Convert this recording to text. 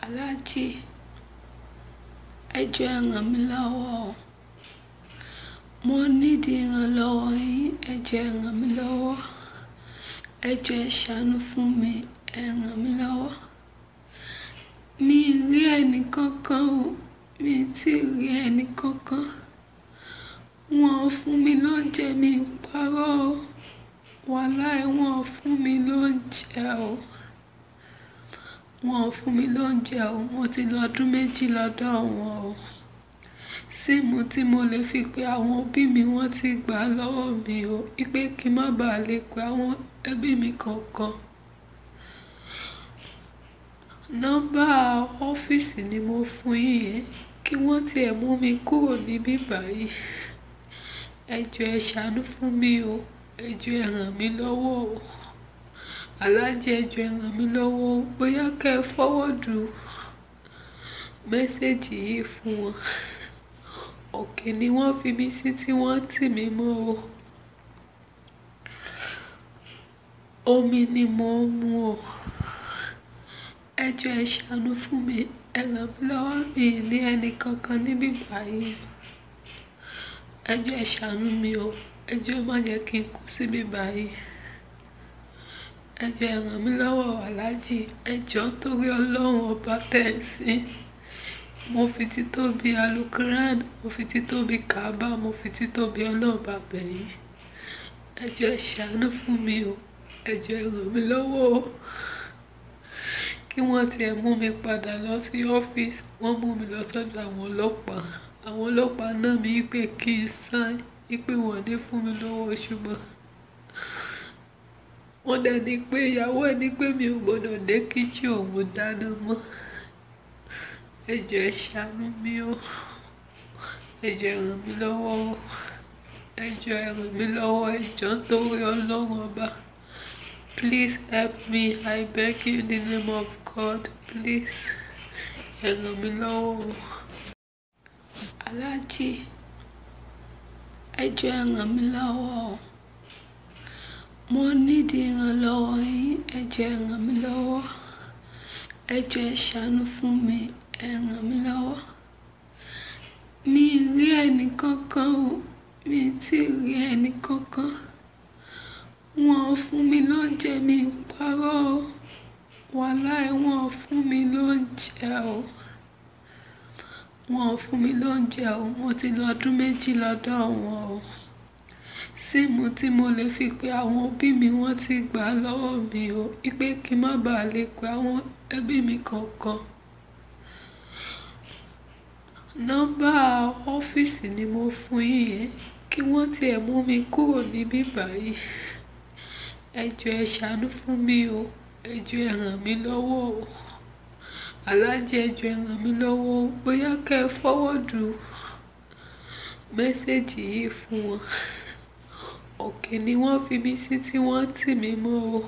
Aláàjì, ẹ jọ̀ọ́ ẹ ràn mí lọ́wọ́ o. Mo nídìí ìrànlọ́wọ́ yín, ẹ jọ̀ọ́ ẹ ràn mí lọ́wọ́. Ẹ jọ̀ọ́ ẹ ṣàánú fún mi, ẹ ràn mí lọ́wọ́. Mi rí ẹnì kankan o, mi ti rí ẹnì kankan. Wọn ò fún mi lóúnjẹ, mi ń parọ́ o. Wàláhì wọn ò fún mi lóúnjẹ o. Wọn ò fún mi lóúnjẹ o, mo ti lọ ọdún 2 lọ́dọ̀ wọn o. Síìmù tí mo lè fi pe àwọn òbí mi wọ́n ti gbà lọ́wọ́ mi o, wípé kí n má bàa lè pe àwọn ẹbí mi kankan. Nọ́mbà ọ́fíìsì ni mo fún yín yẹn, kí wọ́n tiẹ̀ mú mi kúrò níbí báyìí. Ẹ jọ̀ọ́ ẹ ṣàánú fún mi o, ẹ jọ̀ọ́ ẹ ràn mí lọ́wọ́ o. Aláàjì, ẹ jọ̀ọ́ ẹ ràn mí lọ́wọ́ o, bóyá kẹ́ ẹ fọ́wọ́dù mẹ́sẹ̀jì yìí fún wọn. Òkè ni wọ́n fi mí sí tí wọ́n tì mí mọ́ o. Omi ni mo ń mu o. Ẹ jọ̀ọ́ ẹ ṣàánú fún mi, ẹ ràn mí lọ́wọ́, mi ní ẹnì kankan níbí báyìí. Ẹ jọ̀ọ́ ẹ ṣàánú mi o, ẹ jọ̀ọ́ má jẹ́ kí n kú síbí báyìí. Ẹ jọ̀ọ́ ẹ ràn mí lọ́wọ́ Aláàjì, ẹ jọ̀ọ́ torí Ọlọ́run ọba tẹ̀ ń sìn. Mo fi títóbi Al-Quran, mo fi títóbi Kaaba, mo fi títóbi Ọlọ́run bá bẹ̀ yín. Ẹ jọ̀ọ́ ẹ ṣàánú fún mi o, ẹ jọ̀ọ́ ẹ ràn mí lọ́wọ́ o. Kí wọ́n tiẹ̀ mú mi padà lọ sí ọ́fíìsì, wọ́n mú mi lọ sọ́dọ̀ àwọn ọlọ́pàá. Àwọn ọlọ́pàá náà mi pé kí n sáìn, wípé wọ́n ní fún mi lówó ṣùgbọ́n wọ́n dẹ̀ ní pé ìyàwó ẹ̀ ní pé mi ò gbọ́dọ̀ dé kíchìn òun dáná mọ́. Ẹ jọ̀ọ́ ẹ ṣàánú mi o, ẹ jọ̀ọ́ ẹ ràn mí lọ́wọ́ o. Ẹ jọ̀ọ́ ẹ ràn mí lọ́wọ́, ẹ jọ̀ọ́ nítorí Ọlọ́run ọba. Please help me, I beg you in the name of God, please. Ẹ ràn mí lọ́wọ́ o. Aláàjì, ẹ jọ̀ọ́ ẹ ràn mí lọ́wọ́ o. Mo nídìí ìrànlọ́wọ́ yín, ẹ jọ̀ọ́ ẹ ràn mí lọ́wọ́. Ẹ jọ̀ọ́ ẹ ṣàánú fún mi, ẹ ràn mí lọ́wọ́. Mi rí ẹnì kankan o, mi ti rí ẹnì kankan. Wọn ò fún mi lóúnjẹ, mi ń parọ́ o. Wàláhì wọn ò fún mi lóúnjẹ o. Wọn ò fún mi lóúnjẹ o, mo ti lọ ọdún 2 lọ́dọ̀ wọn o. Síìmù tí mo lè fi pe àwọn òbí mi wọ́n ti gbà lọ́wọ́ mi o, wípé kí n má bàa lè pe àwọn ẹbí mi kankan. Nọ́mbà ọ́fíìsì ni mo fún yín yẹn, kí wọ́n tiẹ̀ mú mi kúrò níbí báyìí. Ẹ jọ̀ọ́ ẹ ṣàánú fún mi o, ẹ jọ̀ọ́ ẹ ràn mí lọ́wọ́ o. Aláàjì, ẹ jọ̀ọ́ ẹ ràn mí lọ́wọ́ o, bóyá kẹ́ ẹ fọ́wọ́dù mẹ́sẹ̀jì yìí fún wọn. Òkè ni wọ́n fi mí sí tí wọ́n tì mí mọ́ o.